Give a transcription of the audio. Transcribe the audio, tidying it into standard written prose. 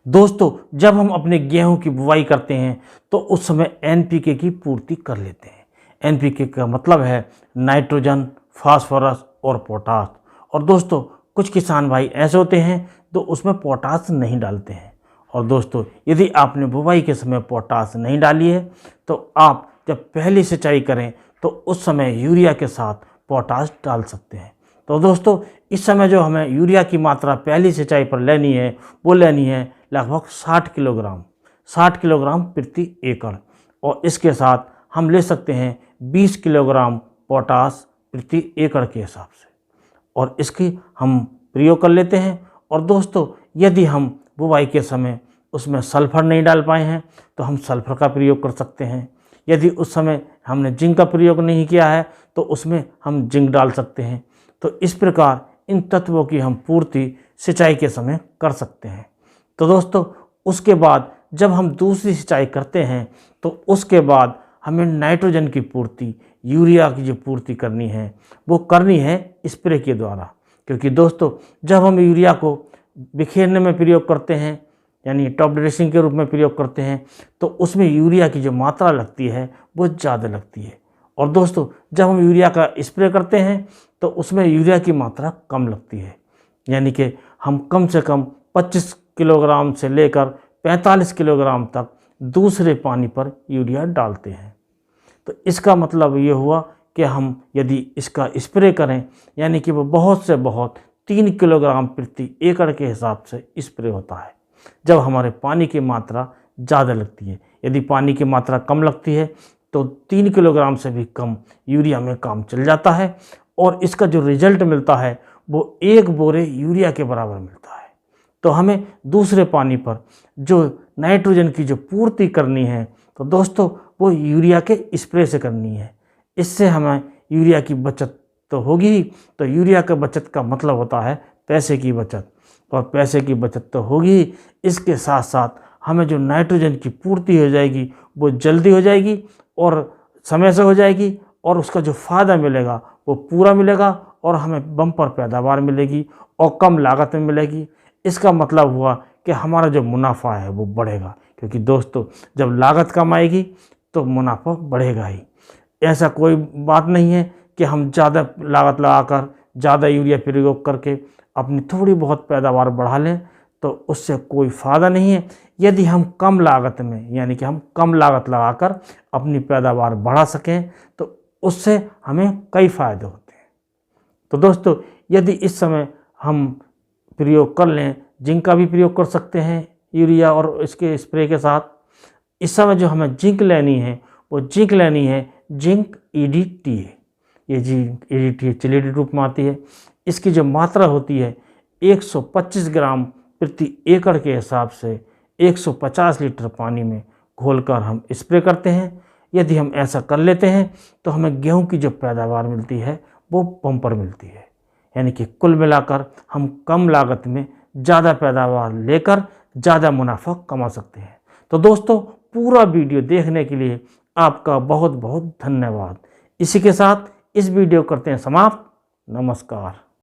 दोस्तों, जब हम अपने गेहूं की बुवाई करते हैं तो उस समय एनपीके की पूर्ति कर लेते हैं। एनपीके का मतलब है नाइट्रोजन, फास्फोरस और पोटास। और दोस्तों, कुछ किसान भाई ऐसे होते हैं तो उसमें पोटास नहीं डालते हैं। और दोस्तों, यदि आपने बुवाई के समय पोटास नहीं डाली है तो आप जब पहली सिंचाई करें तो उस समय यूरिया के साथ पोटास डाल सकते हैं। तो दोस्तों, इस समय जो हमें यूरिया की मात्रा पहली सिंचाई पर लेनी है वो लेनी है लगभग 60 किलोग्राम प्रति एकड़। और इसके साथ हम ले सकते हैं 20 किलोग्राम पोटास प्रति एकड़ के हिसाब से, और इसकी हम प्रयोग कर लेते हैं। और दोस्तों, यदि हम बुवाई के समय उसमें सल्फर नहीं डाल पाए हैं तो हम सल्फर का प्रयोग कर सकते हैं। यदि उस समय हमने जिंक का प्रयोग नहीं किया है तो उसमें हम जिंक डाल सकते हैं। तो इस प्रकार इन तत्वों की हम पूर्ति सिंचाई के समय कर सकते हैं। तो दोस्तों, उसके बाद जब हम दूसरी सिंचाई करते हैं तो उसके बाद हमें नाइट्रोजन की पूर्ति, यूरिया की जो पूर्ति करनी है वो करनी है स्प्रे के द्वारा। क्योंकि दोस्तों, जब हम यूरिया को बिखेरने में प्रयोग करते हैं यानी टॉप ड्रेसिंग के रूप में प्रयोग करते हैं तो उसमें यूरिया की जो मात्रा लगती है वो ज़्यादा लगती है। और दोस्तों, जब हम यूरिया का स्प्रे करते हैं तो उसमें यूरिया की मात्रा कम लगती है, यानी कि हम कम से कम 25 किलोग्राम से लेकर 45 किलोग्राम तक दूसरे पानी पर यूरिया डालते हैं। तो इसका मतलब ये हुआ कि हम यदि इसका स्प्रे करें यानी कि वो बहुत से बहुत 3 किलोग्राम प्रति एकड़ के हिसाब से स्प्रे होता है जब हमारे पानी की मात्रा ज़्यादा लगती है। यदि पानी की मात्रा कम लगती है तो 3 किलोग्राम से भी कम यूरिया में काम चल जाता है, और इसका जो रिजल्ट मिलता है वो 1 बोरे यूरिया के बराबर मिलता है। तो हमें दूसरे पानी पर जो नाइट्रोजन की जो पूर्ति करनी है तो दोस्तों वो यूरिया के स्प्रे से करनी है। इससे हमें यूरिया की बचत तो होगी ही। तो यूरिया का बचत का मतलब होता है पैसे की बचत, और पैसे की बचत तो होगी ही, इसके साथ साथ हमें जो नाइट्रोजन की पूर्ति हो जाएगी वो जल्दी हो जाएगी और समय से हो जाएगी, और उसका जो फ़ायदा मिलेगा वो पूरा मिलेगा और हमें बम्पर पैदावार मिलेगी और कम लागत में मिलेगी। इसका मतलब हुआ कि हमारा जो मुनाफा है वो बढ़ेगा, क्योंकि दोस्तों जब लागत कम आएगी तो मुनाफा बढ़ेगा ही। ऐसा कोई बात नहीं है कि हम ज़्यादा लागत लगाकर ज़्यादा यूरिया प्रयोग करके अपनी थोड़ी बहुत पैदावार बढ़ा लें, तो उससे कोई फ़ायदा नहीं है। यदि हम कम लागत में यानी कि हम कम लागत लगाकर अपनी पैदावार बढ़ा सकें तो उससे हमें कई फ़ायदे होते हैं। तो दोस्तों, यदि इस समय हम प्रयोग कर लें, जिंक का भी प्रयोग कर सकते हैं यूरिया और इसके स्प्रे के साथ। इस समय जो हमें जिंक लेनी है वो जिंक लेनी है जिंक EDTA। ये जिंक EDTA चीलेटेड रूप में आती है। इसकी जो मात्रा होती है 125 ग्राम प्रति एकड़ के हिसाब से 150 लीटर पानी में घोलकर हम स्प्रे करते हैं। यदि हम ऐसा कर लेते हैं तो हमें गेहूं की जो पैदावार मिलती है वो बम्पर मिलती है, यानी कि कुल मिलाकर हम कम लागत में ज़्यादा पैदावार लेकर ज़्यादा मुनाफा कमा सकते हैं। तो दोस्तों, पूरा वीडियो देखने के लिए आपका बहुत बहुत धन्यवाद। इसी के साथ इस वीडियो करते हैं समाप्त। नमस्कार।